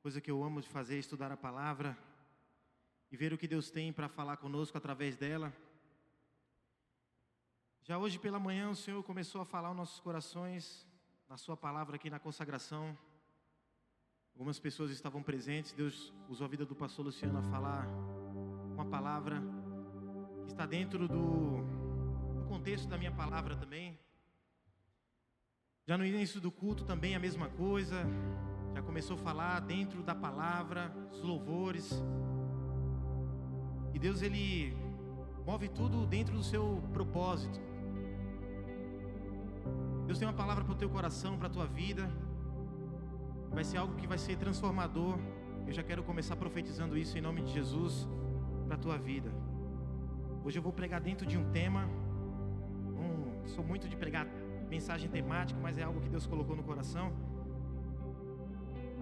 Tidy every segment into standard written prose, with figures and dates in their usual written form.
Coisa que eu amo de fazer é estudar a palavra e ver o que Deus tem para falar conosco através dela. Já hoje pela manhã o Senhor começou a falar aos nossos corações, na sua palavra aqui na consagração. Algumas pessoas estavam presentes, Deus usou a vida do pastor Luciano a falar uma palavra que está dentro do contexto da minha palavra também. Já no início do culto também a mesma coisa, já começou a falar dentro da palavra, os louvores. E Deus, Ele move tudo dentro do seu propósito. Deus tem uma palavra para o teu coração, para a tua vida. Vai ser algo que vai ser transformador. Eu já quero começar profetizando isso em nome de Jesus para a tua vida. Hoje eu vou pregar dentro de um tema. Sou muito de pregar mensagem temática, mas é algo que Deus colocou no coração.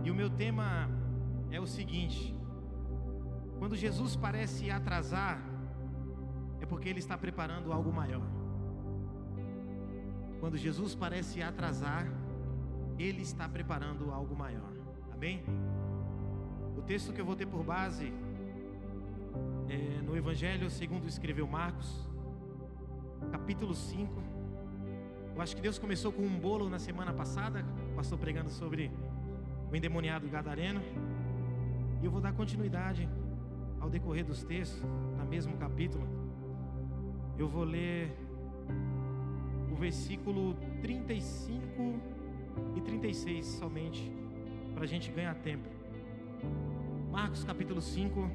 E o meu tema é o seguinte: quando Jesus parece atrasar, é porque Ele está preparando algo maior. Quando Jesus parece atrasar, Ele está preparando algo maior. Amém? O texto que eu vou ter por base é no Evangelho segundo escreveu Marcos, capítulo 5. Eu acho que Deus começou com um bolo na semana passada, o pastor pregando sobre o endemoniado gadareno. E eu vou dar continuidade ao decorrer dos textos, no mesmo capítulo. Eu vou ler o versículo 35 e 36 somente, para a gente ganhar tempo. Marcos capítulo 5,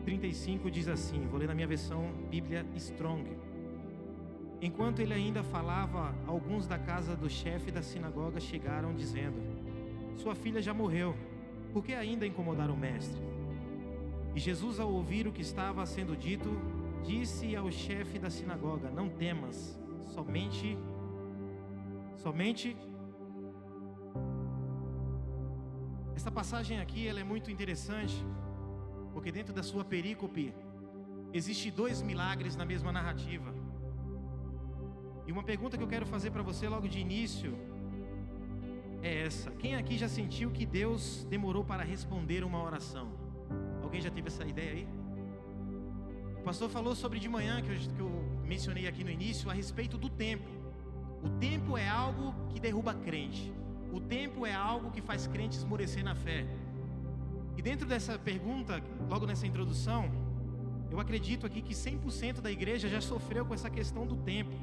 35 diz assim, vou ler na minha versão Bíblia Strong. Enquanto ele ainda falava, alguns da casa do chefe da sinagoga chegaram dizendo: sua filha já morreu, por que ainda incomodar o mestre? E Jesus, ao ouvir o que estava sendo dito, disse ao chefe da sinagoga: não temas, somente. Essa passagem aqui, ela é muito interessante, porque dentro da sua perícope existe 2 milagres na mesma narrativa. E uma pergunta que eu quero fazer para você logo de início é essa: quem aqui já sentiu que Deus demorou para responder uma oração? Alguém já teve essa ideia aí? O pastor falou sobre de manhã, que eu mencionei aqui no início, a respeito do tempo. O tempo é algo que derruba crente. O tempo é algo que faz crente esmorecer na fé. E dentro dessa pergunta, logo nessa introdução, eu acredito aqui que 100% da igreja já sofreu com essa questão do tempo.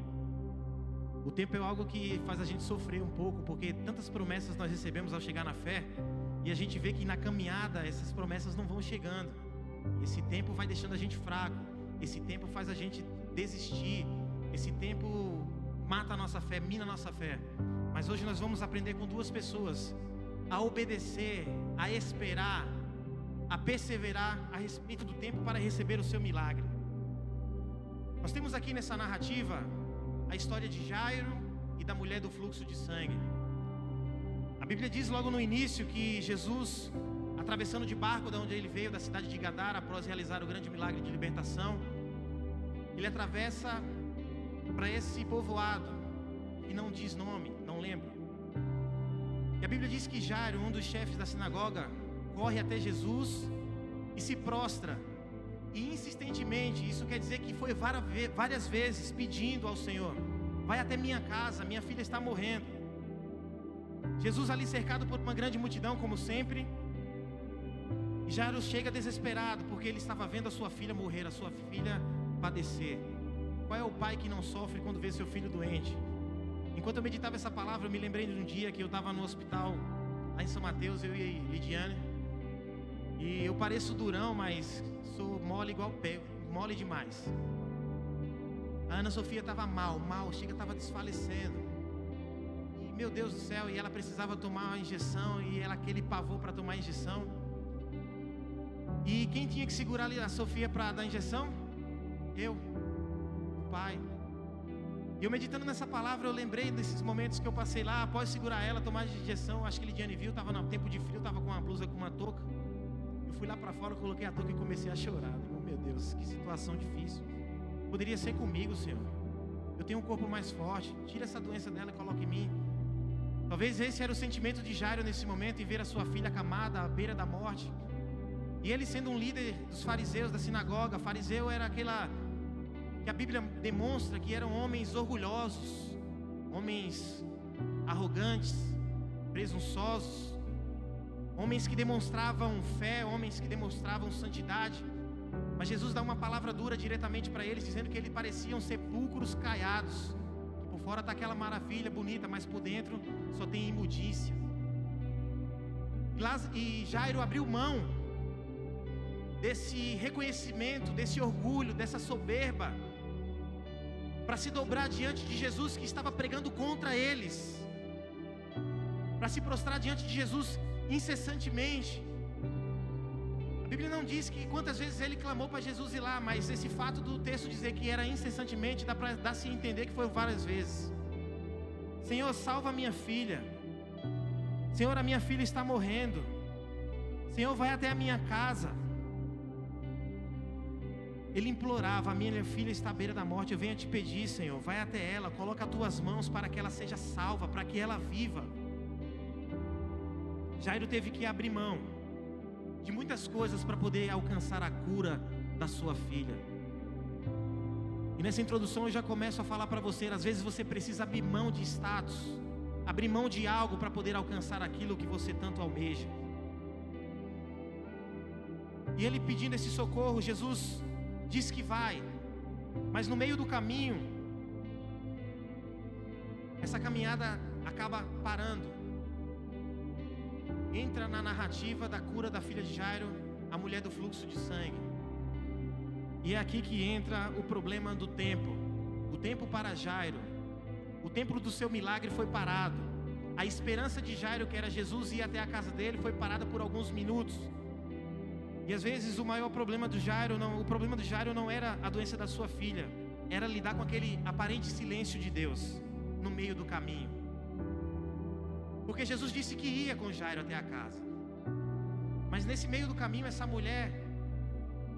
O tempo é algo que faz a gente sofrer um pouco, porque tantas promessas nós recebemos ao chegar na fé, e a gente vê que na caminhada essas promessas não vão chegando. Esse tempo vai deixando a gente fraco, esse tempo faz a gente desistir, esse tempo mata a nossa fé, mina a nossa fé. Mas hoje nós vamos aprender com 2 pessoas a obedecer, a esperar, a perseverar a respeito do tempo para receber o seu milagre. Nós temos aqui nessa narrativa a história de Jairo e da mulher do fluxo de sangue. A Bíblia diz logo no início que Jesus, atravessando de barco da onde ele veio, da cidade de Gadara, após realizar o grande milagre de libertação, ele atravessa para esse povoado que não diz nome, não lembro. E a Bíblia diz que Jairo, um dos chefes da sinagoga, corre até Jesus e se prostra. E insistentemente, isso quer dizer que foi várias vezes pedindo ao Senhor: vai até minha casa, minha filha está morrendo. Jesus ali cercado por uma grande multidão, como sempre. E Jairo chega desesperado, porque ele estava vendo a sua filha morrer, a sua filha padecer. Qual é o pai que não sofre quando vê seu filho doente? Enquanto eu meditava essa palavra, eu me lembrei de um dia que eu estava no hospital, lá em São Mateus, eu e Lidiane. E eu pareço durão, mas sou mole igual pé, mole demais. A Ana Sofia estava mal, chega, estava desfalecendo. E meu Deus do céu, e ela precisava tomar uma injeção, e ela aquele pavor para tomar a injeção. E quem tinha que segurar ali a Sofia para dar a injeção? Eu, o pai. E eu meditando nessa palavra, eu lembrei desses momentos que eu passei lá, após segurar ela, tomar a injeção. Acho que Lidiane viu, estava no tempo de frio, estava com uma blusa com uma touca. Eu fui lá para fora, coloquei a touca e comecei a chorar. Meu Deus, que situação difícil. Poderia ser comigo, Senhor. Eu tenho um corpo mais forte. Tira essa doença dela e coloca em mim. Talvez esse era o sentimento de Jairo nesse momento, em ver a sua filha acamada à beira da morte. E ele, sendo um líder dos fariseus da sinagoga, fariseu era aquela que a Bíblia demonstra que eram homens orgulhosos, homens arrogantes, presunçosos, homens que demonstravam fé, homens que demonstravam santidade. Mas Jesus dá uma palavra dura diretamente para eles, dizendo que eles pareciam sepulcros caiados, que por fora está aquela maravilha bonita, mas por dentro só tem imundícia. E Jairo abriu mão desse reconhecimento, desse orgulho, dessa soberba, para se dobrar diante de Jesus, que estava pregando contra eles, para se prostrar diante de Jesus incessantemente. A Bíblia não diz que quantas vezes ele clamou para Jesus ir lá, mas esse fato do texto dizer que era incessantemente, dá para dar-se a entender que foi várias vezes. Senhor, salva a minha filha. Senhor, a minha filha está morrendo. Senhor, vai até a minha casa. Ele implorava: a minha filha está à beira da morte, eu venho te pedir, Senhor, vai até ela, coloca as tuas mãos para que ela seja salva, para que ela viva. Jairo teve que abrir mão de muitas coisas para poder alcançar a cura da sua filha. E nessa introdução eu já começo a falar para você, às vezes você precisa abrir mão de status, abrir mão de algo para poder alcançar aquilo que você tanto almeja. E ele pedindo esse socorro, Jesus diz que vai, mas no meio do caminho, essa caminhada acaba parando. Entra na narrativa da cura da filha de Jairo, a mulher do fluxo de sangue. E é aqui que entra o problema do tempo. O tempo para Jairo, o tempo do seu milagre foi parado. A esperança de Jairo, que era Jesus ir até a casa dele, foi parada por alguns minutos. E às vezes o maior problema do Jairo, o problema do Jairo não era a doença da sua filha, era lidar com aquele aparente silêncio de Deus no meio do caminho. Porque Jesus disse que ia com Jairo até a casa, mas nesse meio do caminho, essa mulher,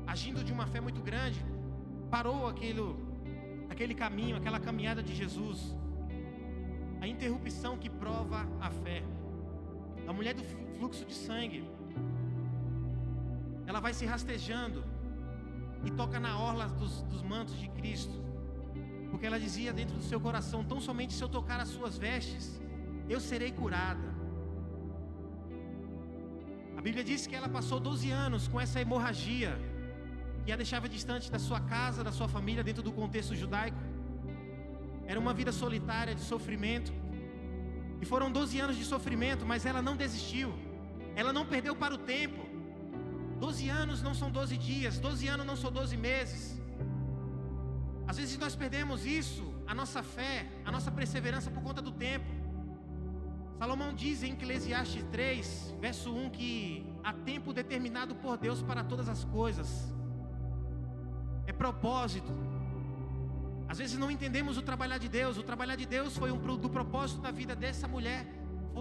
agindo de uma fé muito grande, parou aquele caminho, aquela caminhada de Jesus. A interrupção que prova a fé. A mulher do fluxo de sangue, ela vai se rastejando e toca na orla dos mantos de Cristo, porque ela dizia dentro do seu coração: tão somente se eu tocar as suas vestes, eu serei curada. A Bíblia diz que ela passou 12 anos com essa hemorragia, que a deixava distante da sua casa, da sua família, dentro do contexto judaico. Era uma vida solitária de sofrimento, e foram 12 anos de sofrimento, mas ela não desistiu, ela não perdeu para o tempo. 12 anos não são 12 dias, 12 anos não são 12 meses. Às vezes nós perdemos isso, a nossa fé, a nossa perseverança, por conta do tempo. Salomão diz em Eclesiastes 3, verso 1, que há tempo determinado por Deus para todas as coisas. É propósito. Às vezes não entendemos o trabalhar de Deus. O trabalhar de Deus foi do propósito da vida dessa mulher.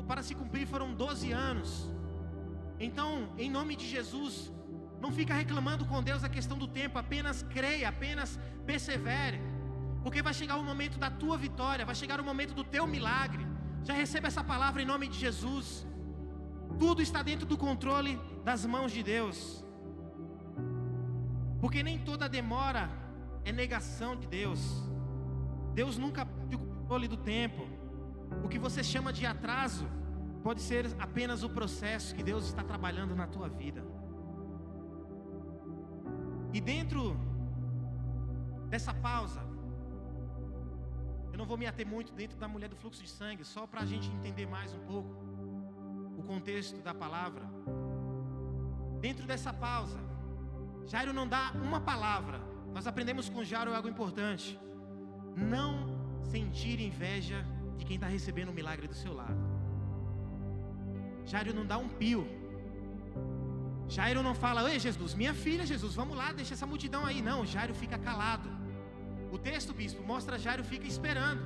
Para se cumprir foram 12 anos. Então, em nome de Jesus, não fica reclamando com Deus a questão do tempo. Apenas creia, apenas persevere. Porque vai chegar o momento da tua vitória, vai chegar o momento do teu milagre. Já receba essa palavra em nome de Jesus. Tudo está dentro do controle das mãos de Deus. Porque nem toda demora é negação de Deus. Deus nunca perde o controle do tempo. O que você chama de atraso pode ser apenas o processo que Deus está trabalhando na tua vida. E dentro dessa pausa, eu não vou me ater muito dentro da mulher do fluxo de sangue, só para a gente entender mais um pouco o contexto da palavra. Dentro dessa pausa, Jairo não dá uma palavra. Nós aprendemos com Jairo algo importante: não sentir inveja de quem está recebendo o milagre do seu lado. Jairo não dá um pio. Jairo não fala: ei Jesus, minha filha, Jesus, vamos lá, deixa essa multidão aí. Não, Jairo fica calado. O texto, bispo, mostra Jairo fica esperando.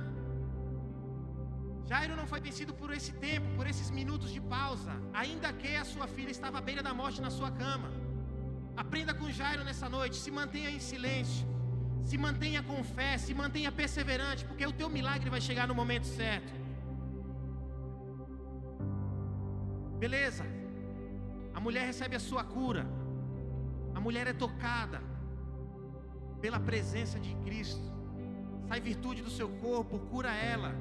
Jairo não foi vencido por esse tempo, por esses minutos de pausa, ainda que a sua filha estava à beira da morte na sua cama. Aprenda com Jairo nessa noite: se mantenha em silêncio, se mantenha com fé, se mantenha perseverante, porque o teu milagre vai chegar no momento certo. Beleza, a mulher recebe a sua cura, a mulher é tocada pela presença de Cristo, sai virtude do seu corpo, cura ela.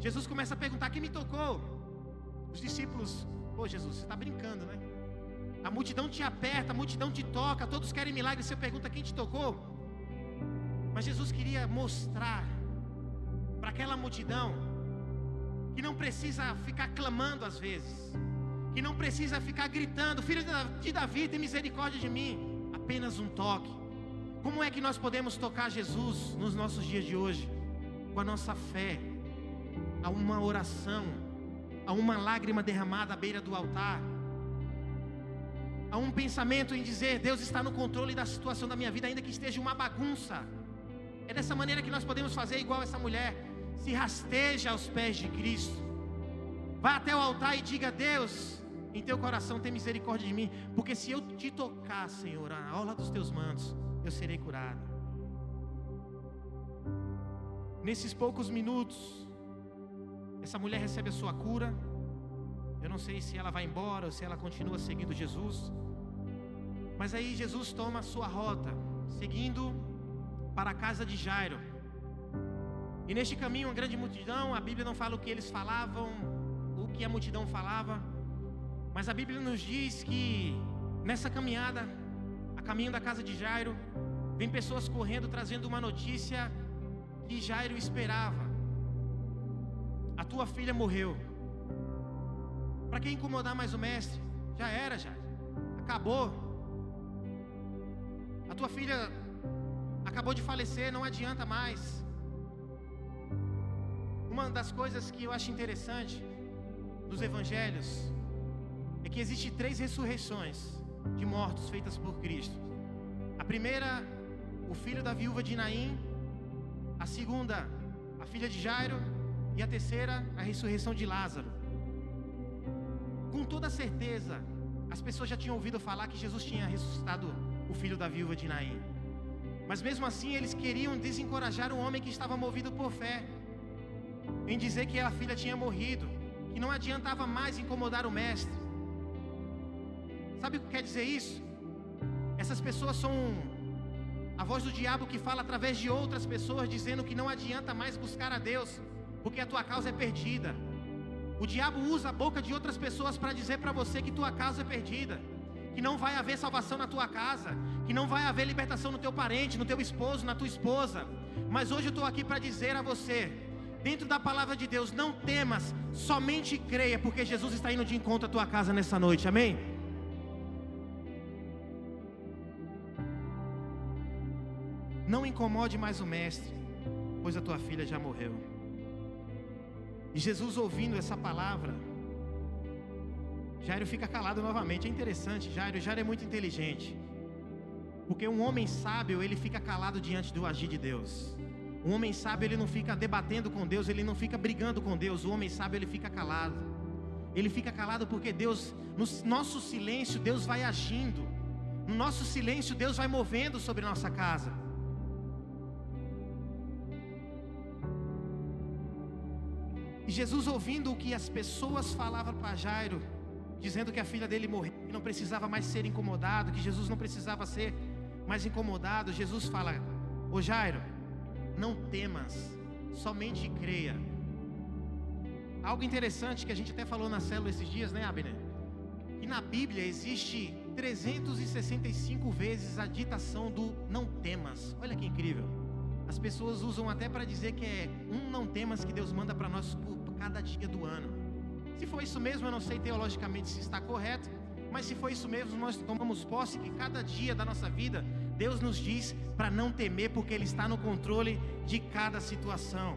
Jesus começa a perguntar: quem me tocou? Os discípulos: pô, Jesus, você está brincando, né? A multidão te aperta, a multidão te toca, todos querem milagre, você pergunta quem te tocou? Mas Jesus queria mostrar para aquela multidão que não precisa ficar clamando às vezes, que não precisa ficar gritando: filho de Davi, tem misericórdia de mim. Apenas um toque. Como é que nós podemos tocar Jesus nos nossos dias de hoje? Com a nossa fé, a uma oração, a uma lágrima derramada à beira do altar, a um pensamento em dizer: Deus está no controle da situação da minha vida, ainda que esteja uma bagunça. É dessa maneira que nós podemos fazer igual essa mulher. Se rasteja aos pés de Cristo, vá até o altar e diga: Deus, em teu coração tem misericórdia de mim, porque se eu te tocar, Senhor, a orla dos teus mantos, eu serei curado. Nesses poucos minutos, essa mulher recebe a sua cura. Eu não sei se ela vai embora ou se ela continua seguindo Jesus, mas aí Jesus toma a sua rota, seguindo para a casa de Jairo. E neste caminho, uma grande multidão. A Bíblia não fala o que eles falavam, o que a multidão falava, mas a Bíblia nos diz que nessa caminhada, a caminho da casa de Jairo, vem pessoas correndo trazendo uma notícia que Jairo esperava: a tua filha morreu. Para que incomodar mais o mestre? Já era, já acabou. A tua filha acabou de falecer, não adianta mais. Uma das coisas que eu acho interessante nos evangelhos é que existem 3 ressurreições de mortos feitas por Cristo. A primeira, o filho da viúva de Naim. A segunda, a filha de Jairo. E a terceira, a ressurreição de Lázaro. Com toda certeza, as pessoas já tinham ouvido falar que Jesus tinha ressuscitado o filho da viúva de Naim, mas mesmo assim eles queriam desencorajar um homem que estava movido por fé, em dizer que a filha tinha morrido, que não adiantava mais incomodar o mestre. Sabe o que quer dizer isso? Essas pessoas são a voz do diabo que fala através de outras pessoas, dizendo que não adianta mais buscar a Deus, porque a tua causa é perdida. O diabo usa a boca de outras pessoas para dizer para você que tua causa é perdida, que não vai haver salvação na tua casa, que não vai haver libertação no teu parente, no teu esposo, na tua esposa. Mas hoje eu estou aqui para dizer a você, dentro da palavra de Deus: não temas, somente creia, porque Jesus está indo de encontro à tua casa nessa noite, amém? Não incomode mais o mestre, pois a tua filha já morreu. E Jesus, ouvindo essa palavra, Jairo fica calado novamente. É interessante, Jairo é muito inteligente, porque um homem sábio, ele fica calado diante do agir de Deus. Um homem sábio, ele não fica debatendo com Deus, ele não fica brigando com Deus. O homem sábio, ele fica calado. Ele fica calado porque Deus, no nosso silêncio, Deus vai agindo. No nosso silêncio, Deus vai movendo sobre nossa casa. E Jesus, ouvindo o que as pessoas falavam para Jairo, dizendo que a filha dele morreu, que não precisava mais ser incomodado, que Jesus não precisava ser mais incomodado, Jesus fala: ô Jairo, não temas, somente creia. Algo interessante que a gente até falou na célula esses dias, né, Abner? Que na Bíblia existe 365 vezes a ditação do não temas. Olha que incrível. As pessoas usam até para dizer que é um não temas que Deus manda para nós por cada dia do ano. Se for isso mesmo, eu não sei teologicamente se está correto, mas se for isso mesmo, nós tomamos posse que cada dia da nossa vida Deus nos diz para não temer, porque Ele está no controle de cada situação.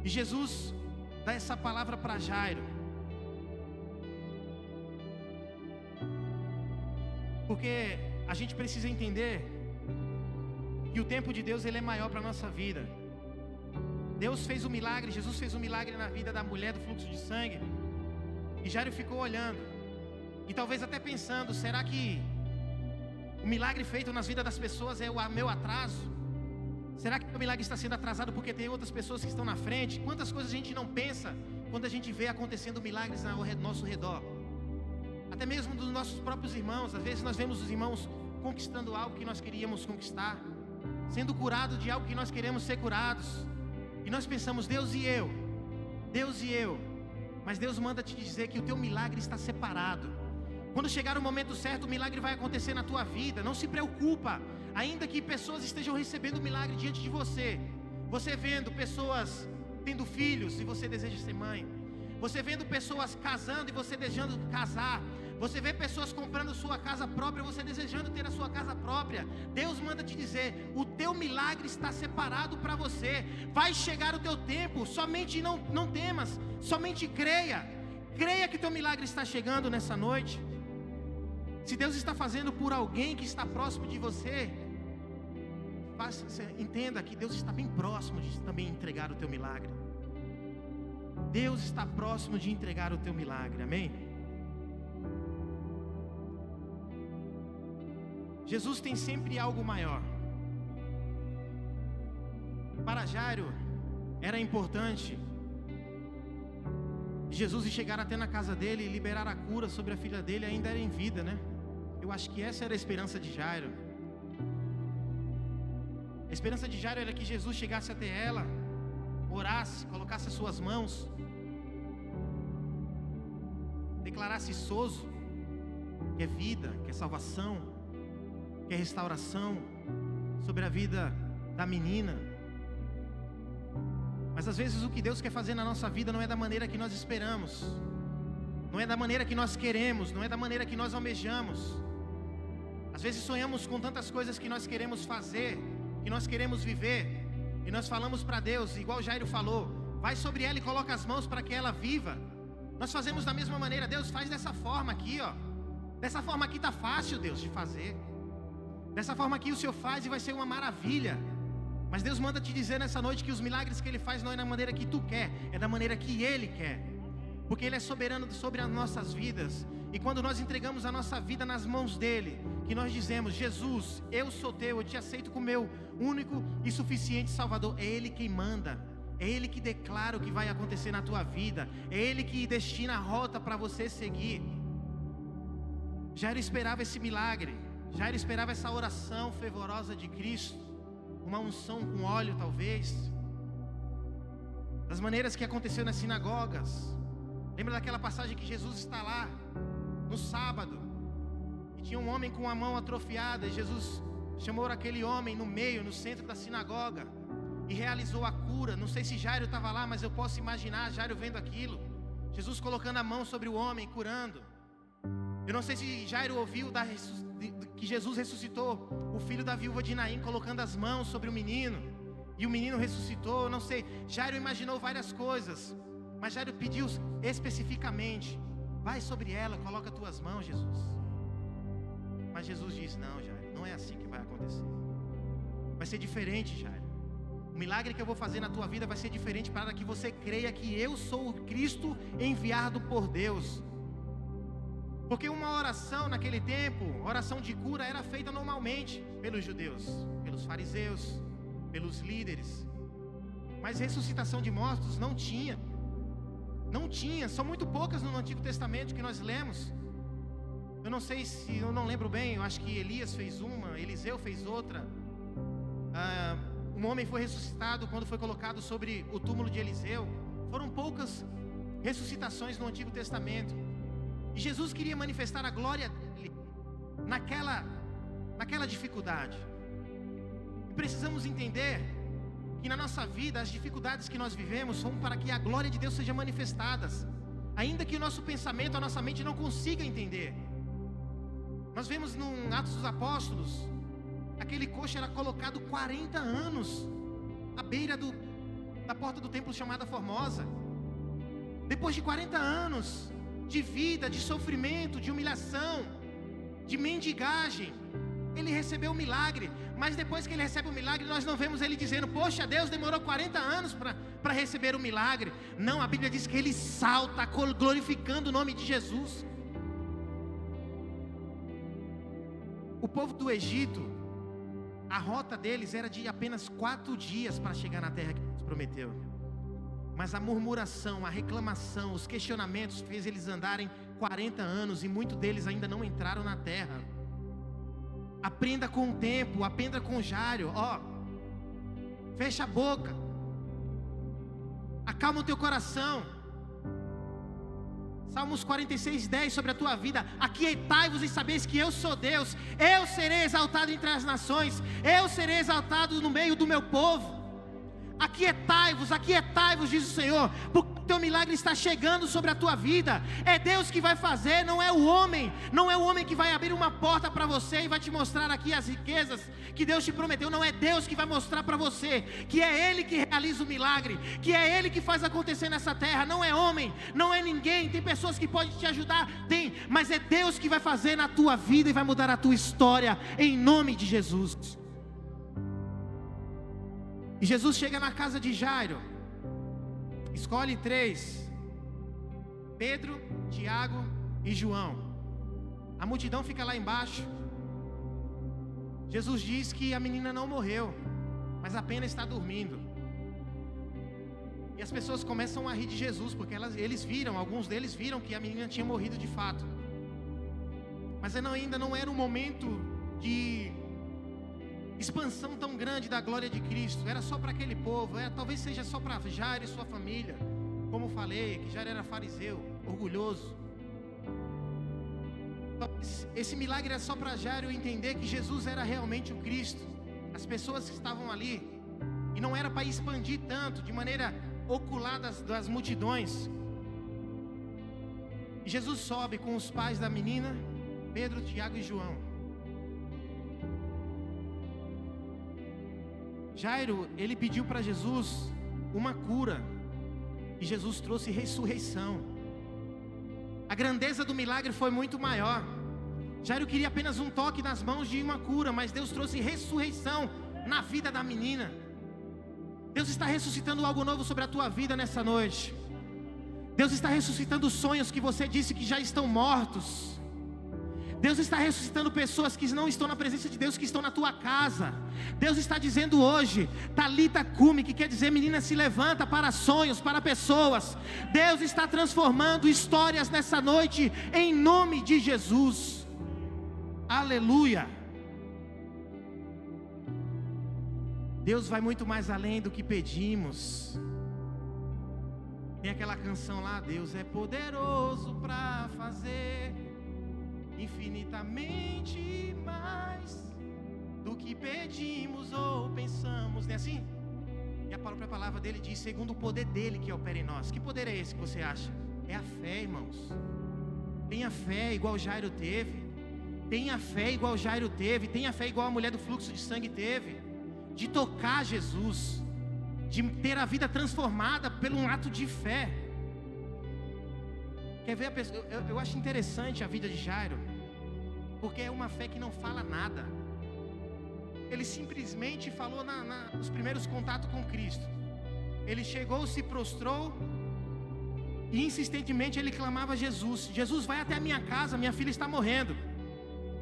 E Jesus dá essa palavra para Jairo, porque a gente precisa entender que o tempo de Deus, ele é maior para a nossa vida. Deus fez um milagre, Jesus fez um milagre na vida da mulher do fluxo de sangue, e Jairo ficou olhando, e talvez até pensando: será que o milagre feito nas vidas das pessoas é o meu atraso? Será que o milagre está sendo atrasado porque tem outras pessoas que estão na frente? Quantas coisas a gente não pensa quando a gente vê acontecendo milagres ao nosso redor, até mesmo dos nossos próprios irmãos. Às vezes nós vemos os irmãos conquistando algo que nós queríamos conquistar, sendo curado de algo que nós queremos ser curados, e nós pensamos, Deus e eu, mas Deus manda te dizer que o teu milagre está separado. Quando chegar o momento certo, o milagre vai acontecer na tua vida. Não se preocupa, ainda que pessoas estejam recebendo o milagre diante de você. Você vendo pessoas tendo filhos e você deseja ser mãe, você vendo pessoas casando e você desejando casar, você vê pessoas comprando sua casa própria, você desejando ter a sua casa própria. Deus manda te dizer, o teu milagre está separado para você. Vai chegar o teu tempo, somente não temas, somente creia que teu milagre está chegando nessa noite. Se Deus está fazendo por alguém que está próximo de você, entenda que Deus está bem próximo de também entregar o teu milagre. Deus está próximo de entregar o teu milagre, amém? Jesus tem sempre algo maior. Para Jairo, era importante Jesus chegar até na casa dele e liberar a cura sobre a filha dele, ainda era em vida, né? Eu acho que essa era a esperança de Jairo. A esperança de Jairo era que Jesus chegasse até ela, orasse, colocasse as suas mãos, declarasse sozo, que é vida, que é salvação, que é restauração sobre a vida da menina. Mas às vezes o que Deus quer fazer na nossa vida não é da maneira que nós esperamos, não é da maneira que nós queremos, não é da maneira que nós almejamos. Às vezes sonhamos com tantas coisas que nós queremos fazer, que nós queremos viver, e nós falamos para Deus, igual Jairo falou, vai sobre ela e coloca as mãos para que ela viva. Nós fazemos da mesma maneira, Deus faz dessa forma aqui, ó. Dessa forma aqui tá fácil, Deus, de fazer. Dessa forma aqui o Senhor faz e vai ser uma maravilha. Mas Deus manda te dizer nessa noite que os milagres que Ele faz não é da maneira que tu quer, é da maneira que Ele quer. Porque Ele é soberano sobre as nossas vidas. E quando nós entregamos a nossa vida nas mãos dEle, que nós dizemos, Jesus, eu sou teu, eu te aceito como meu único e suficiente Salvador. É Ele quem manda, é Ele que declara o que vai acontecer na tua vida, é Ele que destina a rota para você seguir. Jairo esperava esse milagre, Jairo esperava essa oração fervorosa de Cristo, uma unção com óleo talvez, das maneiras que aconteceu nas sinagogas. Lembra daquela passagem que Jesus está lá no sábado e tinha um homem com a mão atrofiada, e Jesus chamou aquele homem no meio, no centro da sinagoga, e realizou a cura. Não sei se Jairo estava lá, mas eu posso imaginar Jairo vendo aquilo, Jesus colocando a mão sobre o homem, curando. Eu não sei se Jairo ouviu que Jesus ressuscitou o filho da viúva de Naim, colocando as mãos sobre o menino, e o menino ressuscitou. Eu não sei, Jairo imaginou várias coisas, mas Jairo pediu especificamente, vai sobre ela, coloca as tuas mãos, Jesus. Mas Jesus diz, não, Jairo, não é assim que vai acontecer. Vai ser diferente, Jairo. O milagre que eu vou fazer na tua vida vai ser diferente, para que você creia que eu sou o Cristo enviado por Deus. Porque uma oração naquele tempo, oração de cura, era feita normalmente pelos judeus, pelos fariseus, pelos líderes. Mas ressuscitação de mortos não tinha. Não tinha, são muito poucas no Antigo Testamento que nós lemos. Eu não sei se, eu não lembro bem, eu acho que Elias fez uma, Eliseu fez outra. Um homem foi ressuscitado quando foi colocado sobre o túmulo de Eliseu. Foram poucas ressuscitações no Antigo Testamento. E Jesus queria manifestar a glória dele naquela dificuldade. E precisamos entender que na nossa vida as dificuldades que nós vivemos são para que a glória de Deus seja manifestadas, ainda que o nosso pensamento, a nossa mente não consiga entender. Nós vemos no Atos dos Apóstolos, aquele coxo era colocado 40 anos à beira da porta do templo chamada Formosa. Depois de 40 anos de vida, de sofrimento, de humilhação, de mendigagem, ele recebeu o milagre. Mas depois que ele recebe o milagre, nós não vemos ele dizendo, poxa, Deus demorou 40 anos para receber o milagre. Não, a Bíblia diz que ele salta, glorificando o nome de Jesus. O povo do Egito, a rota deles era de apenas 4 dias para chegar na terra que Deus prometeu. Mas a murmuração, a reclamação, os questionamentos fez eles andarem 40 anos e muitos deles ainda não entraram na terra. Aprenda com o tempo, aprenda com Jairo. Fecha a boca, acalma o teu coração. Salmos 46:10 sobre a tua vida: aquietai-vos e sabeis que eu sou Deus, eu serei exaltado entre as nações, eu serei exaltado no meio do meu povo. Aquietai-vos, aquietai-vos, diz o Senhor, porque o teu milagre está chegando sobre a tua vida. É Deus que vai fazer, não é o homem. Não é o homem que vai abrir uma porta para você e vai te mostrar aqui as riquezas que Deus te prometeu. Não é Deus que vai mostrar para você que é Ele que realiza o milagre, que é Ele que faz acontecer nessa terra. Não é homem, não é ninguém. Tem pessoas que podem te ajudar, tem, mas é Deus que vai fazer na tua vida e vai mudar a tua história, em nome de Jesus. E Jesus chega na casa de Jairo, escolhe 3, Pedro, Tiago e João. A multidão fica lá embaixo. Jesus diz que a menina não morreu, mas apenas está dormindo. E as pessoas começam a rir de Jesus, porque alguns deles viram que a menina tinha morrido de fato. Mas ainda não era um momento de expansão tão grande da glória de Cristo. Era só para aquele povo, talvez seja só para Jairo e sua família. Como falei, que Jairo era fariseu, orgulhoso. Esse milagre era só para Jairo entender que Jesus era realmente o Cristo. As pessoas que estavam ali, e não era para expandir tanto, de maneira ocular das multidões. E Jesus sobe com os pais da menina, Pedro, Tiago e João. Jairo, ele pediu para Jesus uma cura, e Jesus trouxe ressurreição. A grandeza do milagre foi muito maior. Jairo queria apenas um toque nas mãos de uma cura, mas Deus trouxe ressurreição na vida da menina. Deus está ressuscitando algo novo sobre a tua vida nessa noite. Deus está ressuscitando sonhos que você disse que já estão mortos. Deus está ressuscitando pessoas que não estão na presença de Deus, que estão na tua casa. Deus está dizendo hoje, Talita Cumi, que quer dizer menina se levanta, para sonhos, para pessoas. Deus está transformando histórias nessa noite, em nome de Jesus. Aleluia. Deus vai muito mais além do que pedimos. Tem aquela canção lá: Deus é poderoso para fazer infinitamente mais do que pedimos ou pensamos, não é assim? E a própria palavra dele diz: segundo o poder dele que opera em nós. Que poder é esse que você acha? É a fé, irmãos. Tenha fé igual Jairo teve. Tenha fé igual Jairo teve. Tenha fé igual a mulher do fluxo de sangue teve, de tocar Jesus, de ter a vida transformada por um ato de fé. Quer ver a pessoa? Eu acho interessante a vida de Jairo, porque é uma fé que não fala nada. Ele simplesmente falou nos primeiros contatos com Cristo. Ele chegou, se prostrou e insistentemente ele clamava a Jesus: Jesus, vai até a minha casa, minha filha está morrendo.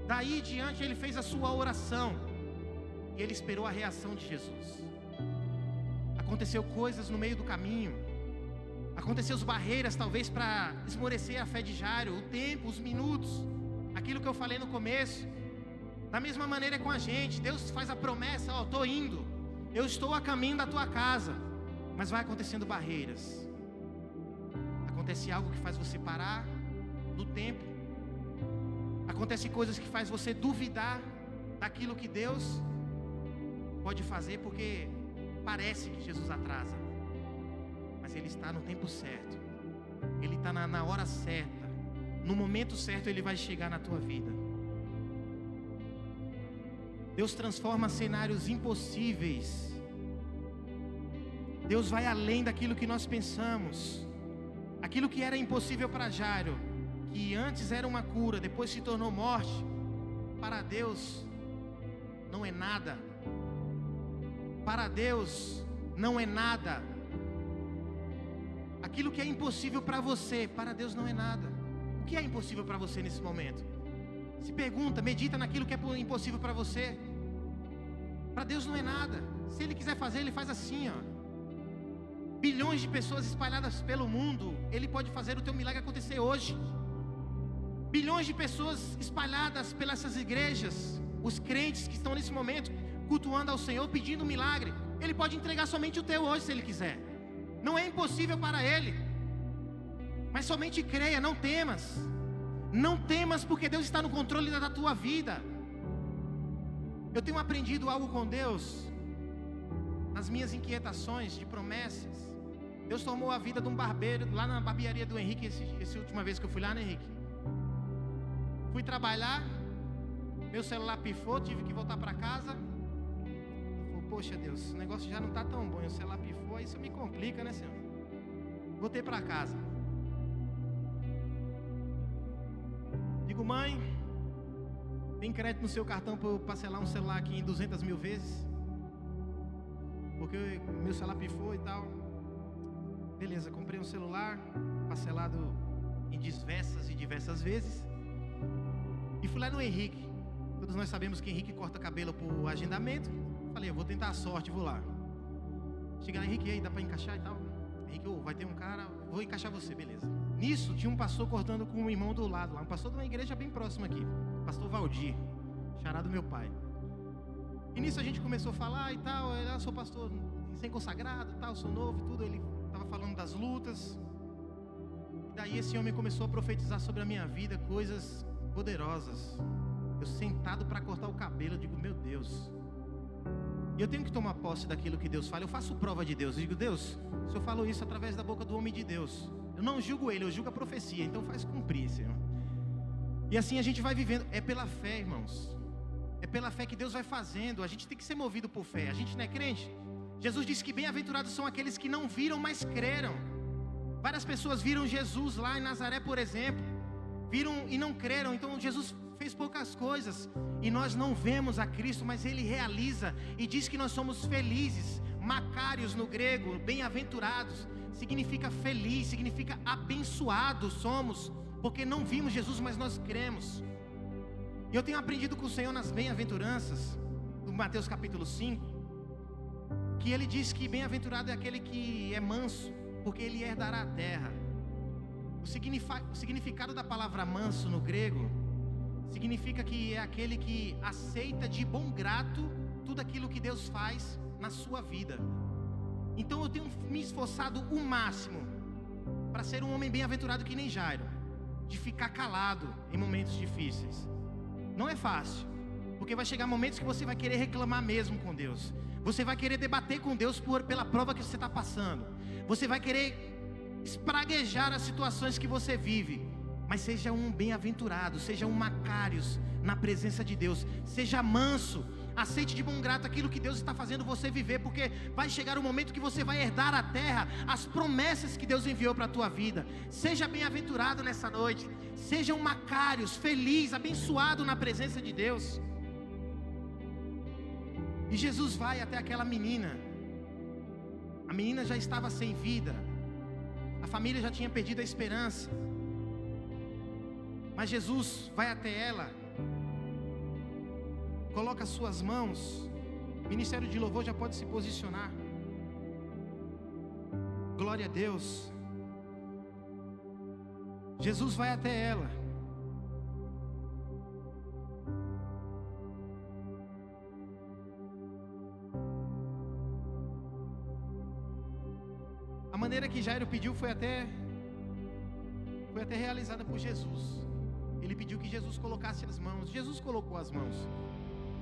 Daí diante ele fez a sua oração e ele esperou a reação de Jesus. Aconteceu coisas no meio do caminho. Aconteceu as barreiras talvez para esmorecer a fé de Jairo, o tempo, os minutos, aquilo que eu falei no começo. Da mesma maneira é com a gente. Deus faz a promessa: ó, estou indo, eu estou a caminho da tua casa. Mas vai acontecendo barreiras. Acontece algo que faz você parar no tempo. Acontece coisas que faz você duvidar daquilo que Deus pode fazer, porque parece que Jesus atrasa, mas Ele está no tempo certo. Ele está na hora certa. No momento certo Ele vai chegar na tua vida. Deus transforma cenários impossíveis. Deus vai além daquilo que nós pensamos. Aquilo que era impossível para Jairo, que antes era uma cura, depois se tornou morte, para Deus não é nada. Para Deus não é nada. Aquilo que é impossível para você, para Deus não é nada. O que é impossível para você nesse momento? Se pergunta, medita naquilo que é impossível para você. Para Deus não é nada. Se Ele quiser fazer, Ele faz assim, ó. bilhões de pessoas espalhadas pelo mundo, Ele pode fazer o teu milagre acontecer hoje. Bilhões de pessoas espalhadas pelas essas igrejas, os crentes que estão nesse momento cultuando ao Senhor, pedindo um milagre, Ele pode entregar somente o teu hoje, se Ele quiser. Não é impossível para Ele. Mas somente creia, não temas. Não temas, porque Deus está no controle da tua vida. Eu tenho aprendido algo com Deus, nas minhas inquietações de promessas. Deus tomou a vida de um barbeiro, lá na barbearia do Henrique, essa última vez que eu fui lá, né, Henrique? Fui trabalhar, meu celular pifou, tive que voltar para casa. Eu falei, poxa Deus, o negócio já não está tão bom, o celular pifou, aí isso me complica, né, Senhor? Voltei para casa. Digo, mãe, tem crédito no seu cartão para eu parcelar um celular aqui em 200 mil vezes? Porque meu celular pifou e tal. Beleza, comprei um celular, parcelado em diversas vezes. E fui lá no Henrique. Todos nós sabemos que Henrique corta cabelo por agendamento. Falei, eu vou tentar a sorte, vou lá. Cheguei lá, Henrique, e aí, dá para encaixar e tal? Henrique, vai ter um cara, vou encaixar você, beleza. Nisso, tinha um pastor cortando com um irmão do lado lá. Um pastor de uma igreja bem próxima aqui. Pastor Valdir, xará do meu pai. E nisso a gente começou a falar e tal. Eu sou pastor recém-consagrado, tal, sou novo e tudo. Ele estava falando das lutas. E daí esse homem começou a profetizar sobre a minha vida coisas poderosas. Eu sentado para cortar o cabelo, eu digo, meu Deus. E eu tenho que tomar posse daquilo que Deus fala. Eu faço prova de Deus. Eu digo, Deus, o Senhor falou isso através da boca do homem de Deus. Eu não julgo ele, eu julgo a profecia. Então faz cumprir, Senhor. E assim a gente vai vivendo. É pela fé, irmãos. É pela fé que Deus vai fazendo. A gente tem que ser movido por fé. A gente não é crente? Jesus disse que bem-aventurados são aqueles que não viram, mas creram. Várias pessoas viram Jesus lá em Nazaré, por exemplo. Viram e não creram. Então Jesus fez poucas coisas. E nós não vemos a Cristo, mas Ele realiza. E diz que nós somos felizes. Macários no grego, bem-aventurados. Significa feliz, significa abençoados somos. Porque não vimos Jesus, mas nós cremos. E eu tenho aprendido com o Senhor nas bem-aventuranças, do Mateus capítulo 5, que Ele diz que bem-aventurado é aquele que é manso, porque ele herdará a terra. O significado da palavra manso no grego, significa que é aquele que aceita de bom grato tudo aquilo que Deus faz na sua vida. Então eu tenho me esforçado o máximo para ser um homem bem-aventurado que nem Jairo, de ficar calado em momentos difíceis. Não é fácil, porque vai chegar momentos que você vai querer reclamar mesmo com Deus. Você vai querer debater com Deus pela prova que você está passando. Você vai querer espraguejar as situações que você vive. Mas seja um bem-aventurado, seja um Macários na presença de Deus. Seja manso, aceite de bom grado aquilo que Deus está fazendo você viver, porque vai chegar o momento que você vai herdar a terra, as promessas que Deus enviou para a tua vida. Seja bem-aventurado nessa noite. Seja um Macários, feliz, abençoado na presença de Deus. E Jesus vai até aquela menina. A menina já estava sem vida. A família já tinha perdido a esperança. Mas Jesus vai até ela, coloca as suas mãos. O ministério de louvor já pode se posicionar. Glória a Deus. Jesus vai até ela. A maneira que Jairo pediu foi até realizada por Jesus. Ele pediu que Jesus colocasse as mãos. Jesus colocou as mãos.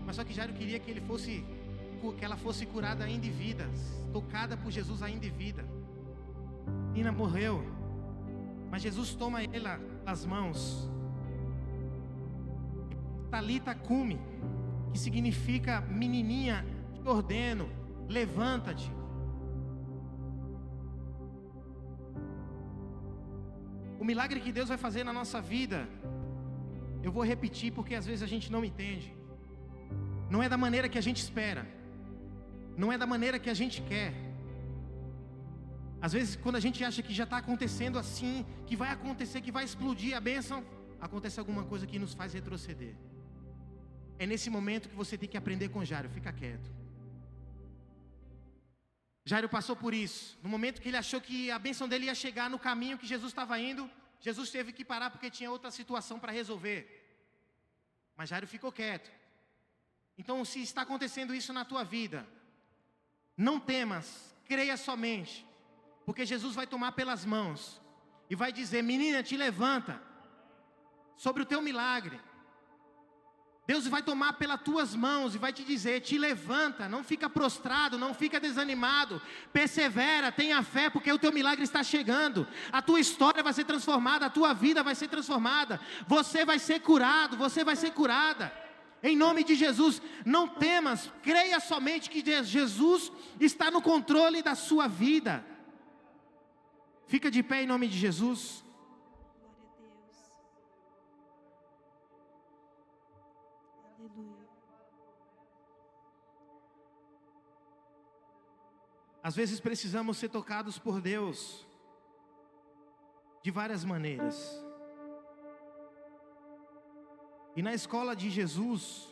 Mas só que Jairo queria que ela fosse curada ainda em vida, tocada por Jesus ainda em vida. Nina morreu, mas Jesus toma ela nas mãos. Talita cumi, que significa menininha, te ordeno, levanta-te. O milagre que Deus vai fazer na nossa vida, eu vou repetir porque às vezes a gente não entende. Não é da maneira que a gente espera. Não é da maneira que a gente quer. Às vezes quando a gente acha que já está acontecendo assim, que vai acontecer, que vai explodir a bênção, acontece alguma coisa que nos faz retroceder. É nesse momento que você tem que aprender com Jairo. Fica quieto. Jairo passou por isso. No momento que ele achou que a bênção dele ia chegar no caminho que Jesus estava indo, Jesus teve que parar porque tinha outra situação para resolver. Mas Jairo ficou quieto. Então, se está acontecendo isso na tua vida, não temas, creia somente, porque Jesus vai tomar pelas mãos e vai dizer: menina, te levanta, sobre o teu milagre. Deus vai tomar pelas tuas mãos e vai te dizer: te levanta, não fica prostrado, não fica desanimado, persevera, tenha fé, porque o teu milagre está chegando. A tua história vai ser transformada, a tua vida vai ser transformada, você vai ser curado, você vai ser curada. Em nome de Jesus, não temas, creia somente que Jesus está no controle da sua vida. Fica de pé em nome de Jesus. Às vezes precisamos ser tocados por Deus de várias maneiras. E na escola de Jesus,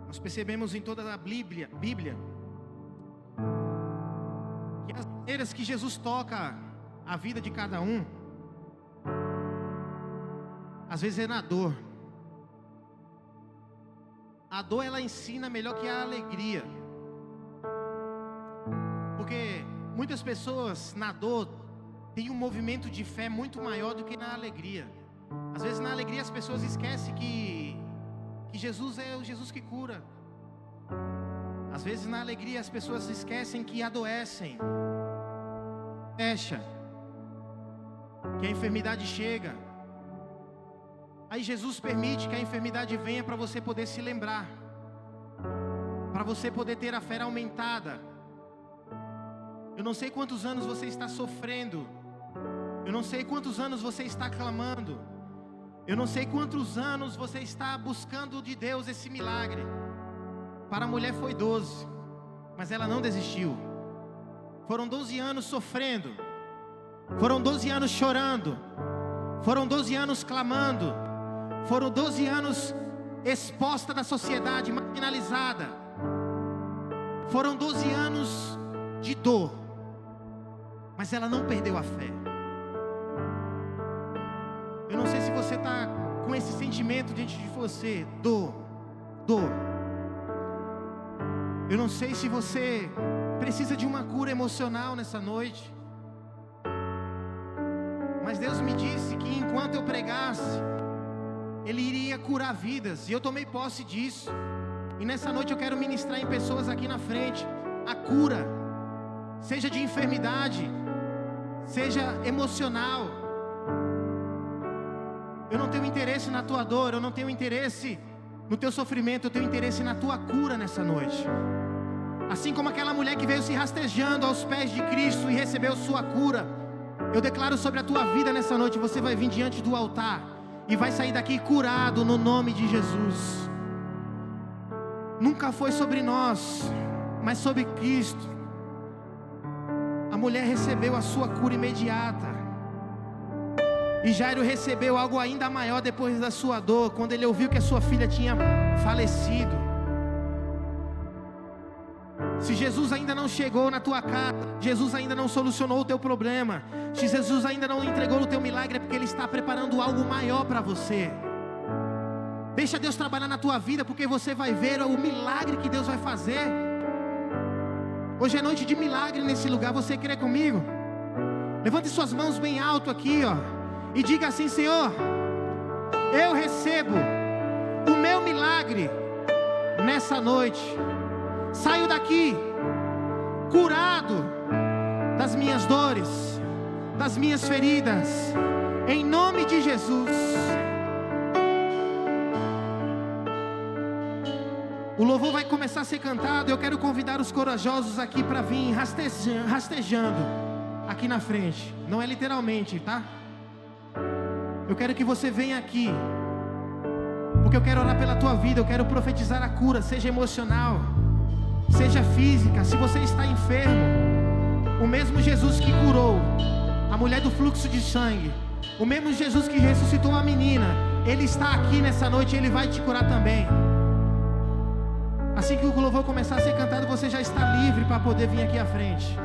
nós percebemos em toda a Bíblia que as maneiras que Jesus toca a vida de cada um, às vezes é na dor. A dor, ela ensina melhor que a alegria. Porque muitas pessoas na dor têm um movimento de fé muito maior do que na alegria. Às vezes na alegria as pessoas esquecem que Jesus é o Jesus que cura. Às vezes na alegria as pessoas esquecem que adoecem, fecha, que a enfermidade chega. Aí Jesus permite que a enfermidade venha para você poder se lembrar, para você poder ter a fé aumentada. Eu não sei quantos anos você está sofrendo, eu não sei quantos anos você está clamando, eu não sei quantos anos você está buscando de Deus esse milagre. Para a mulher foi 12, mas ela não desistiu. Foram 12 anos sofrendo, foram 12 anos chorando, foram 12 anos clamando, foram 12 anos exposta da sociedade, marginalizada. Foram 12 anos de dor, mas ela não perdeu a fé. Eu não sei se você está com esse sentimento diante de você, dor. Eu não sei se você precisa de uma cura emocional nessa noite, mas Deus me disse que enquanto eu pregasse, Ele iria curar vidas, e eu tomei posse disso. E nessa noite eu quero ministrar em pessoas aqui na frente a cura, seja de enfermidade, seja emocional. Eu não tenho interesse na tua dor, eu não tenho interesse no teu sofrimento, eu tenho interesse na tua cura nessa noite. Assim como aquela mulher que veio se rastejando aos pés de Cristo e recebeu sua cura, eu declaro sobre a tua vida nessa noite: você vai vir diante do altar e vai sair daqui curado no nome de Jesus. Nunca foi sobre nós, mas sobre Cristo. A mulher recebeu a sua cura imediata. E Jairo recebeu algo ainda maior depois da sua dor, quando ele ouviu que a sua filha tinha falecido. Se Jesus ainda não chegou na tua casa, Jesus ainda não solucionou o teu problema, se Jesus ainda não entregou o teu milagre, é porque Ele está preparando algo maior para você. Deixa Deus trabalhar na tua vida, porque você vai ver o milagre que Deus vai fazer. Hoje é noite de milagre nesse lugar, você crê comigo? Levante suas mãos bem alto aqui, ó, e diga assim: Senhor, eu recebo o meu milagre nessa noite. Saio daqui curado das minhas dores, das minhas feridas, em nome de Jesus. O louvor vai começar a ser cantado. Eu quero convidar os corajosos aqui para vir rastejando aqui na frente. Não é literalmente, tá? Eu quero que você venha aqui, porque eu quero orar pela tua vida. Eu quero profetizar a cura, seja emocional, seja física. Se você está enfermo, o mesmo Jesus que curou a mulher do fluxo de sangue, o mesmo Jesus que ressuscitou a menina, Ele está aqui nessa noite e Ele vai te curar também. Assim que o louvor começar a ser cantado, você já está livre para poder vir aqui à frente.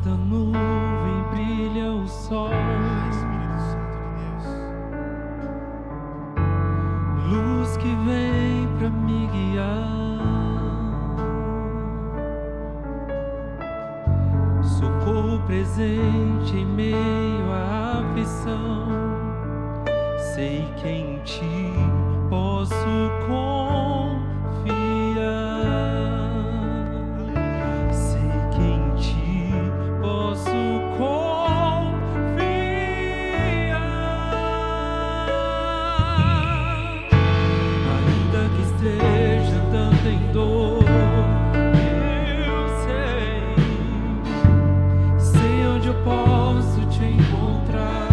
da nuvem brilha o sol. Espírito Santo de Deus. Luz que vem pra me guiar. Socorro presente em meio à aflição. Sei que em ti posso confiar. Sei que em ti posso confiar. Ainda que esteja andando em dor, eu sei onde eu posso te encontrar.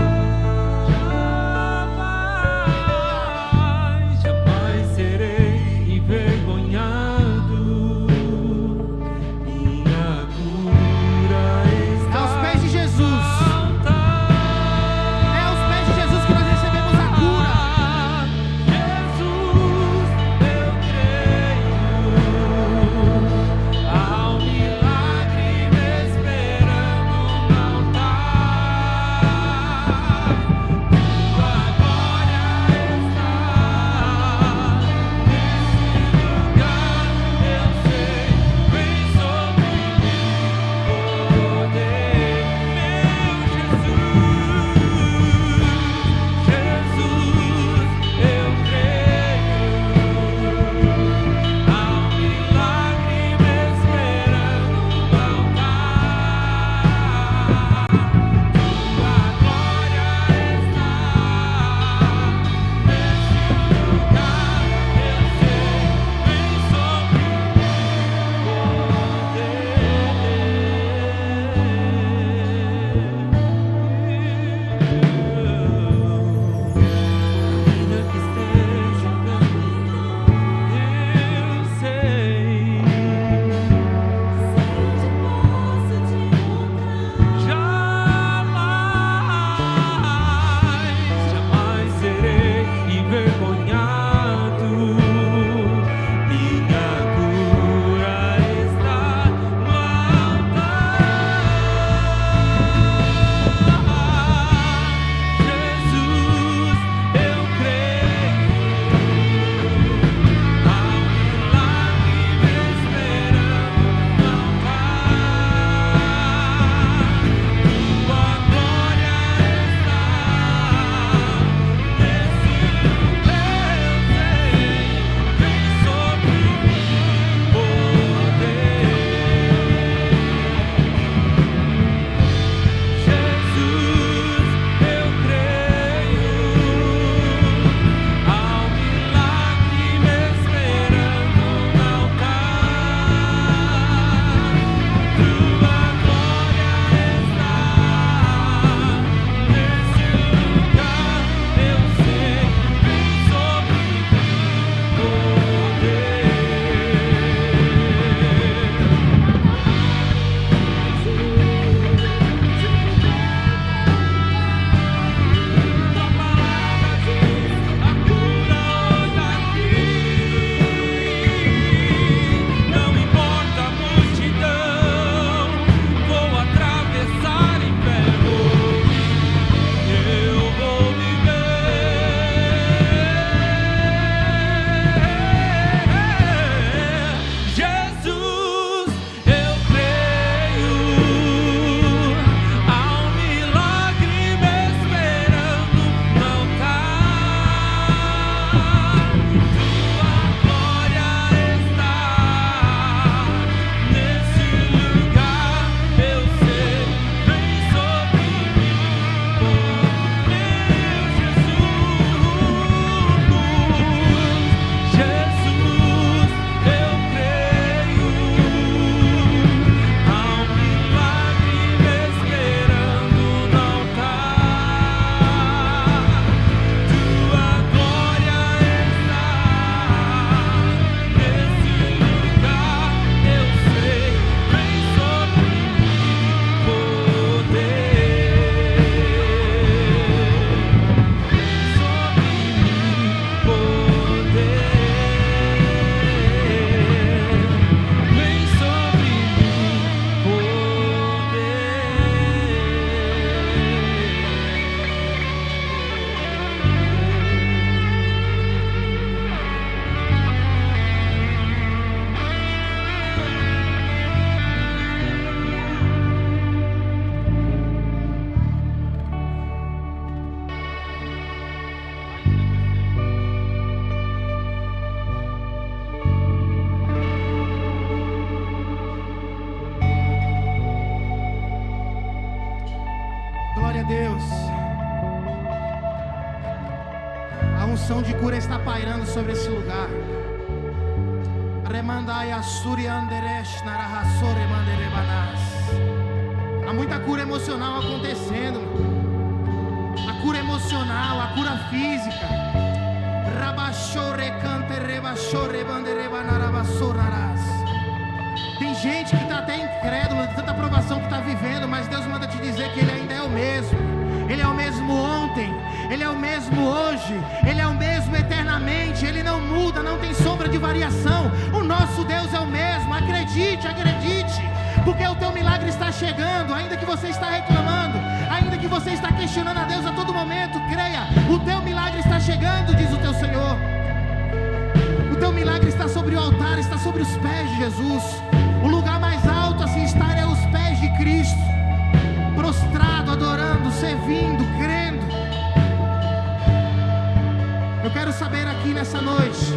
Glória a Deus. A unção de cura está pairando sobre esse lugar. Há muita cura emocional acontecendo. A cura emocional, a cura física. Tem gente que está até incrédula de tanta provação que está vivendo, mas Deus manda te dizer que Ele ainda é o mesmo. Ele é o mesmo ontem, Ele é o mesmo hoje, Ele é o mesmo eternamente. Ele não muda, não tem sombra de variação. O nosso Deus é o mesmo. Acredite, acredite, porque o teu milagre está chegando. Ainda que você está reclamando, ainda que você está questionando a Deus a todo momento, creia, o teu milagre está chegando, diz o teu Senhor. O teu milagre está sobre o altar, está sobre os pés de Jesus. O lugar mais alto a se estar é os pés de Cristo, prostrado, adorando, servindo, crendo. Eu quero saber aqui nessa noite,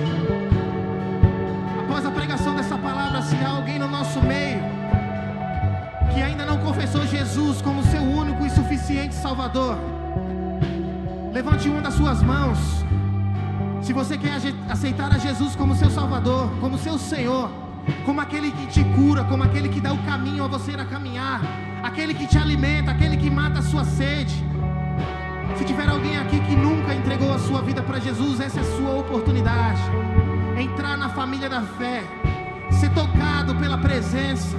após a pregação dessa palavra, se há alguém no nosso meio que ainda não confessou Jesus como seu único e suficiente Salvador. Levante uma das suas mãos. Se você quer aceitar a Jesus como seu Salvador, como seu Senhor, como aquele que te cura, como aquele que dá o caminho a você ir a caminhar, aquele que te alimenta, aquele que mata a sua sede. Se tiver alguém aqui que nunca entregou a sua vida para Jesus, essa é a sua oportunidade. Entrar na família da fé, ser tocado pela presença,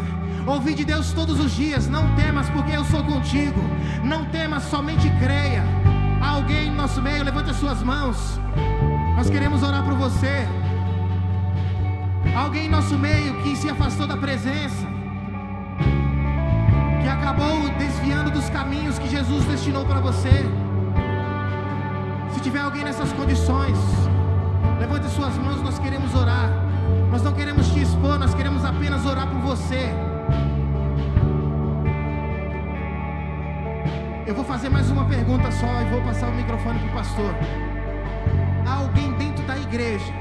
ouvir de Deus todos os dias. Não temas, porque eu sou contigo. Não temas, somente creia. Há alguém no nosso meio? Levante as suas mãos. Nós queremos orar por você. Alguém em nosso meio que se afastou da presença, que acabou desviando dos caminhos que Jesus destinou para você. Se tiver alguém nessas condições, levante suas mãos, nós queremos orar. Nós não queremos te expor, nós queremos apenas orar por você. Eu vou fazer mais uma pergunta só e vou passar o microfone para o pastor. Há alguém dentro da igreja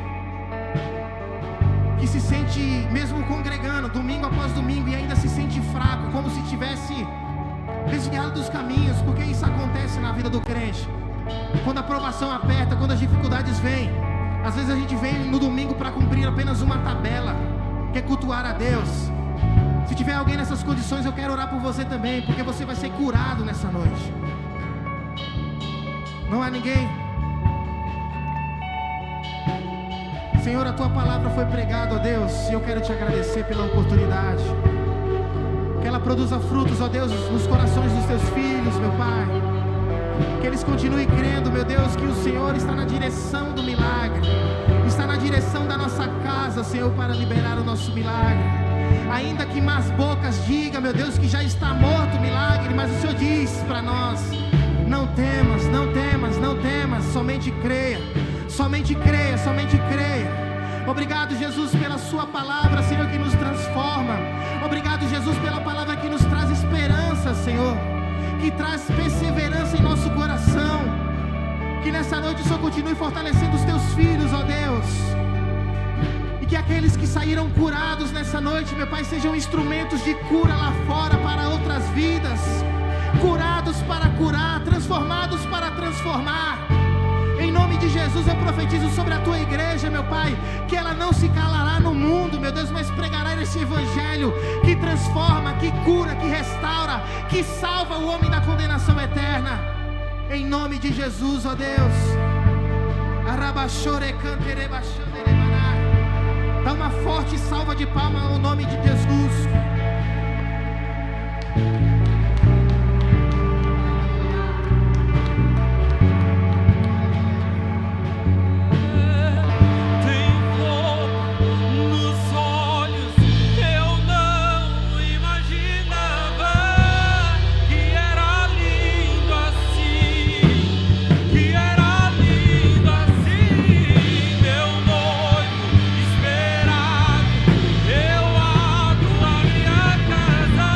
que se sente, mesmo congregando, domingo após domingo, e ainda se sente fraco, como se tivesse desviado dos caminhos? Porque isso acontece na vida do crente. Quando a provação aperta, quando as dificuldades vêm, às vezes a gente vem no domingo para cumprir apenas uma tabela, que é cultuar a Deus. Se tiver alguém nessas condições, eu quero orar por você também, porque você vai ser curado nessa noite. Não há ninguém? Senhor, a Tua palavra foi pregada, ó Deus, e eu quero Te agradecer pela oportunidade. Que ela produza frutos, ó Deus, nos corações dos Teus filhos, meu Pai. Que eles continuem crendo, meu Deus, que o Senhor está na direção do milagre, está na direção da nossa casa, Senhor, para liberar o nosso milagre. Ainda que más bocas digam, meu Deus, que já está morto o milagre, mas o Senhor diz para nós: não temas, não temas, não temas, somente creia, somente creia, somente creia. Obrigado, Jesus, pela Sua palavra, Senhor, que nos transforma. Obrigado, Jesus, pela palavra que nos traz esperança, Senhor, que traz perseverança em nosso coração. Que nessa noite o Senhor continue fortalecendo os Teus filhos, ó Deus. E que aqueles que saíram curados nessa noite, meu Pai, sejam instrumentos de cura lá fora para outras vidas. Curados para curar, transformados para transformar. Em nome de Jesus eu profetizo sobre a Tua igreja, meu Pai, que ela não se calará no mundo, meu Deus, mas pregará esse evangelho que transforma, que cura, que restaura, que salva o homem da condenação eterna. Em nome de Jesus, ó Deus. Dá uma forte salva de palmas ao nome de Jesus. Eu abro a minha casa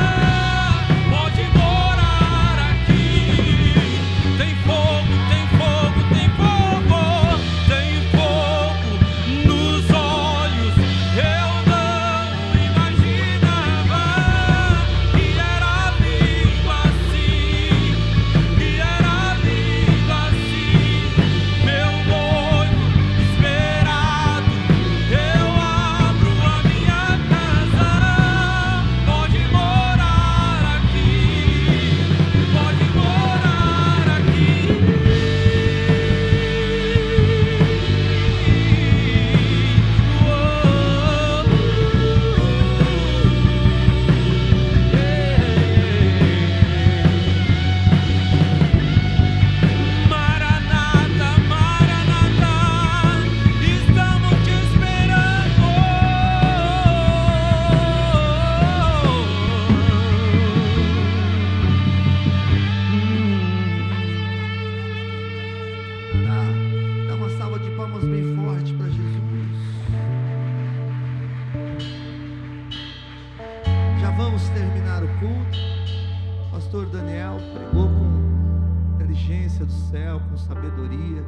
pastor Daniel pregou com inteligência do céu, com sabedoria,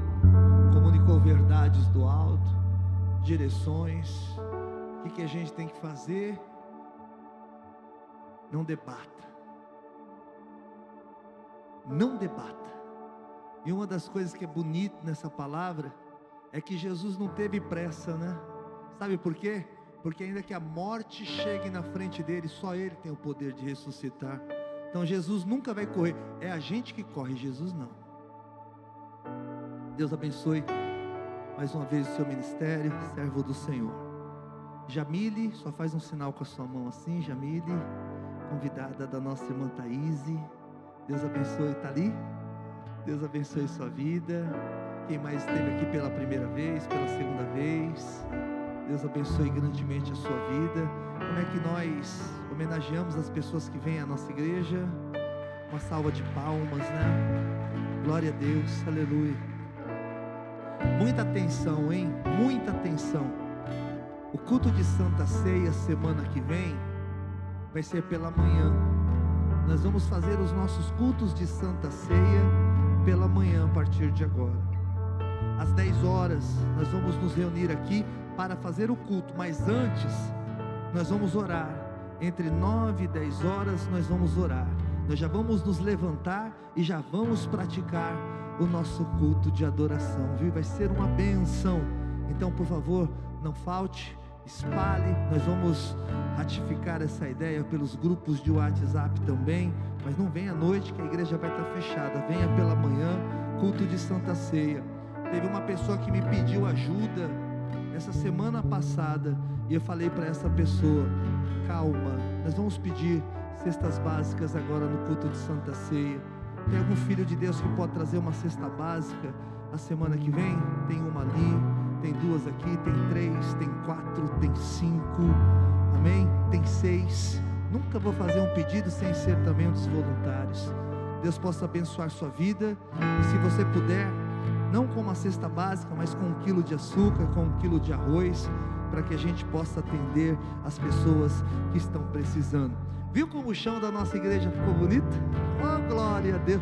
comunicou verdades do alto, direções. O que a gente tem que fazer? Não debata. Não debata. E uma das coisas que é bonito nessa palavra é que Jesus não teve pressa, né? Sabe por quê? Porque ainda que a morte chegue na frente dele, só ele tem o poder de ressuscitar. Então Jesus nunca vai correr, é a gente que corre, Jesus não. Deus abençoe mais uma vez o seu ministério, servo do Senhor. Jamile, só faz um sinal com a sua mão assim, Jamile, convidada da nossa irmã Thaíse. Deus abençoe, está ali? Deus abençoe sua vida. Quem mais esteve aqui pela primeira vez, pela segunda vez, Deus abençoe grandemente a sua vida. Como é que nós homenageamos as pessoas que vêm à nossa igreja? Uma salva de palmas, né? Glória a Deus, aleluia. Muita atenção, hein? Muita atenção. O culto de Santa Ceia semana que vem vai ser pela manhã. Nós vamos fazer os nossos cultos de Santa Ceia pela manhã a partir de agora. Às 10 horas nós vamos nos reunir aqui para fazer o culto, mas antes nós vamos orar. Entre 9 e 10 horas nós vamos orar. Nós já vamos nos levantar e já vamos praticar o nosso culto de adoração, viu? Vai ser uma bênção. Então, por favor, não falte, espalhe. Nós vamos ratificar essa ideia pelos grupos de WhatsApp também. Mas não venha à noite, que a igreja vai estar fechada. Venha pela manhã, culto de Santa Ceia. Teve uma pessoa que me pediu ajuda essa semana passada, e eu falei para essa pessoa: calma, nós vamos pedir cestas básicas agora no culto de Santa Ceia. Tem algum filho de Deus que pode trazer uma cesta básica a semana que vem? Tem uma ali, tem 2 aqui, tem 3, tem 4, tem 5, amém? Tem 6. Nunca vou fazer um pedido sem ser também um dos voluntários. Deus possa abençoar sua vida. E se você puder, não com uma cesta básica, mas com 1 quilo de açúcar, com 1 quilo de arroz, para que a gente possa atender as pessoas que estão precisando. Viu como o chão da nossa igreja ficou bonito? Oh, glória a Deus!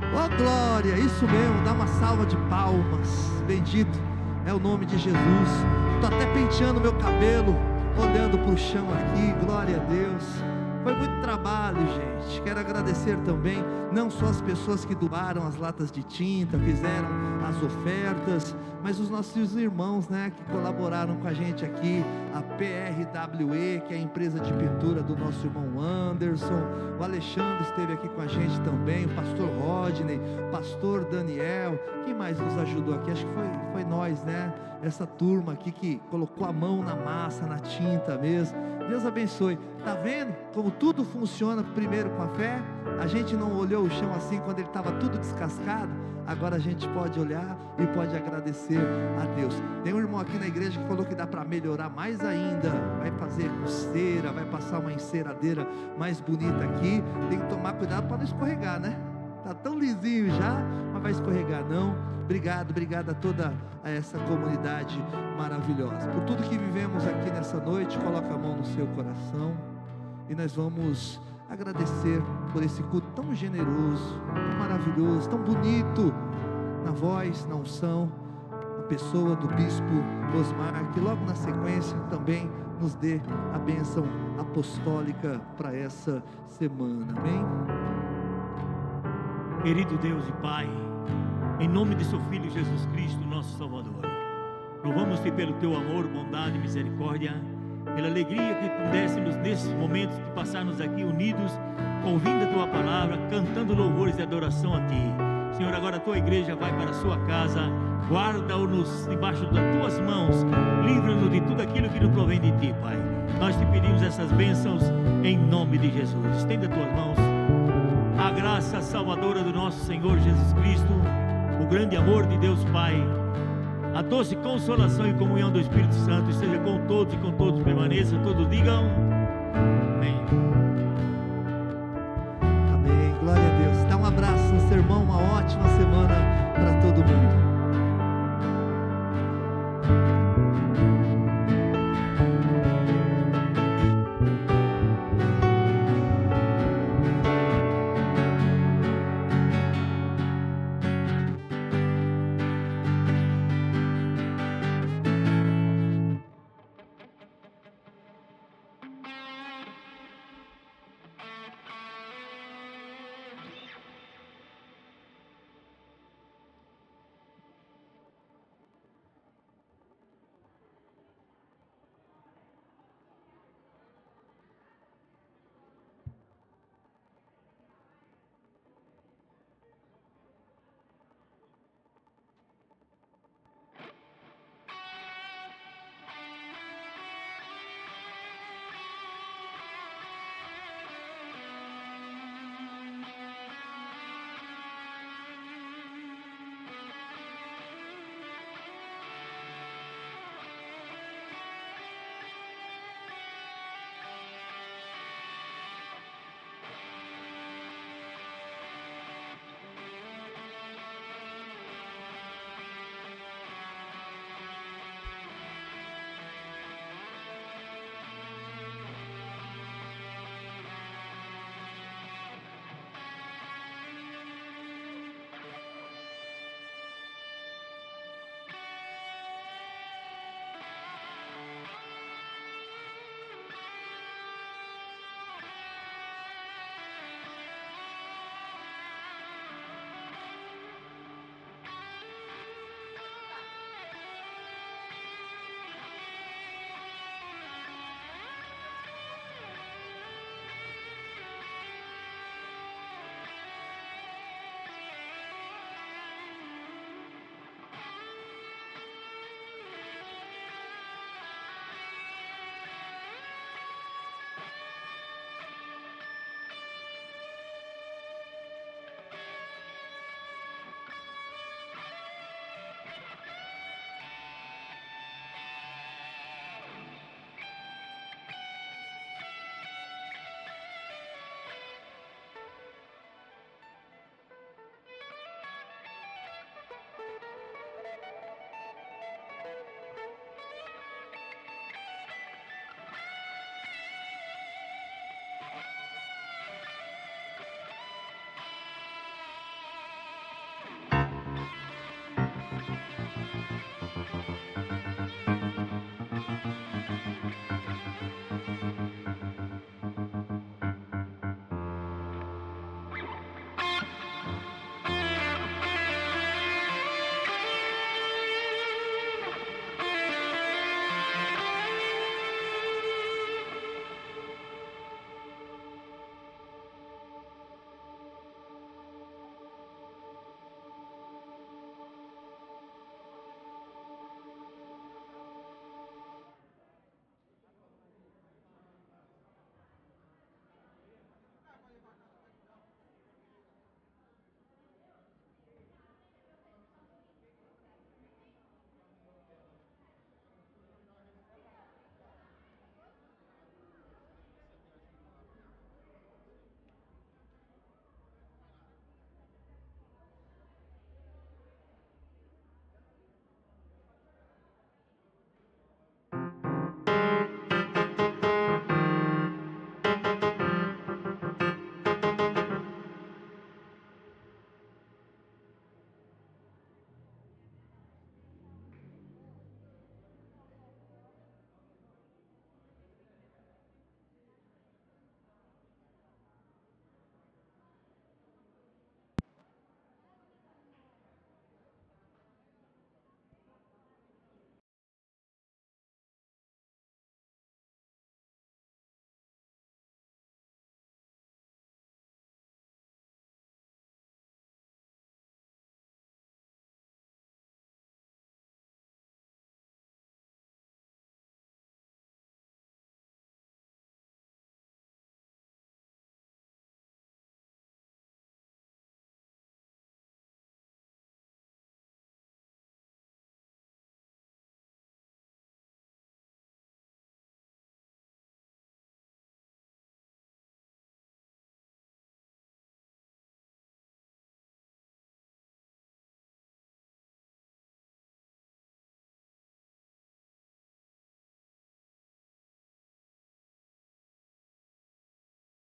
Oh, glória! Isso mesmo, dá uma salva de palmas. Bendito é o nome de Jesus. Estou até penteando meu cabelo, olhando para o chão aqui. Glória a Deus. Foi muito trabalho, gente. Quero agradecer também, não só as pessoas que doaram as latas de tinta, fizeram as ofertas, mas os nossos irmãos, né, que colaboraram com a gente aqui, a PRWE, que é a empresa de pintura do nosso irmão Anderson. O Alexandre esteve aqui com a gente também, o pastor Rodney, o pastor Daniel. Quem mais nos ajudou aqui? Acho que foi nós, né? Essa turma aqui que colocou a mão na massa, na tinta mesmo. Deus abençoe. Tá vendo como tudo funciona primeiro com a fé? A gente não olhou o chão assim quando ele estava tudo descascado. Agora a gente pode olhar e pode agradecer a Deus. Tem um irmão aqui na igreja que falou que dá para melhorar mais ainda. Vai fazer cera, vai passar uma enceradeira mais bonita aqui. Tem que tomar cuidado para não escorregar, né? Tá tão lisinho já, mas vai escorregar não. Obrigado a toda essa comunidade maravilhosa. Por tudo que vivemos aqui nessa noite, coloca a mão no seu coração. E nós vamos agradecer por esse culto tão generoso, tão maravilhoso, tão bonito. Na voz, na unção, a pessoa do bispo Osmar, que logo na sequência também nos dê a bênção apostólica para essa semana. Amém? Querido Deus e Pai, em nome de seu Filho Jesus Cristo, nosso Salvador, louvamos-te pelo teu amor, bondade e misericórdia, pela alegria que tu deste-nos nesses momentos de passarmos aqui unidos, ouvindo a tua palavra, cantando louvores de adoração a ti. Senhor, agora a tua igreja vai para a sua casa, guarda-nos debaixo das tuas mãos, livra-nos de tudo aquilo que não provém de ti, Pai. Nós te pedimos essas bênçãos em nome de Jesus. Estenda as tuas mãos. A graça salvadora do nosso Senhor Jesus Cristo, o grande amor de Deus Pai, a doce consolação e comunhão do Espírito Santo esteja com todos e com todos permaneça. Todos digam amém. Amém, glória a Deus. Dá um abraço no seu irmão, uma ótima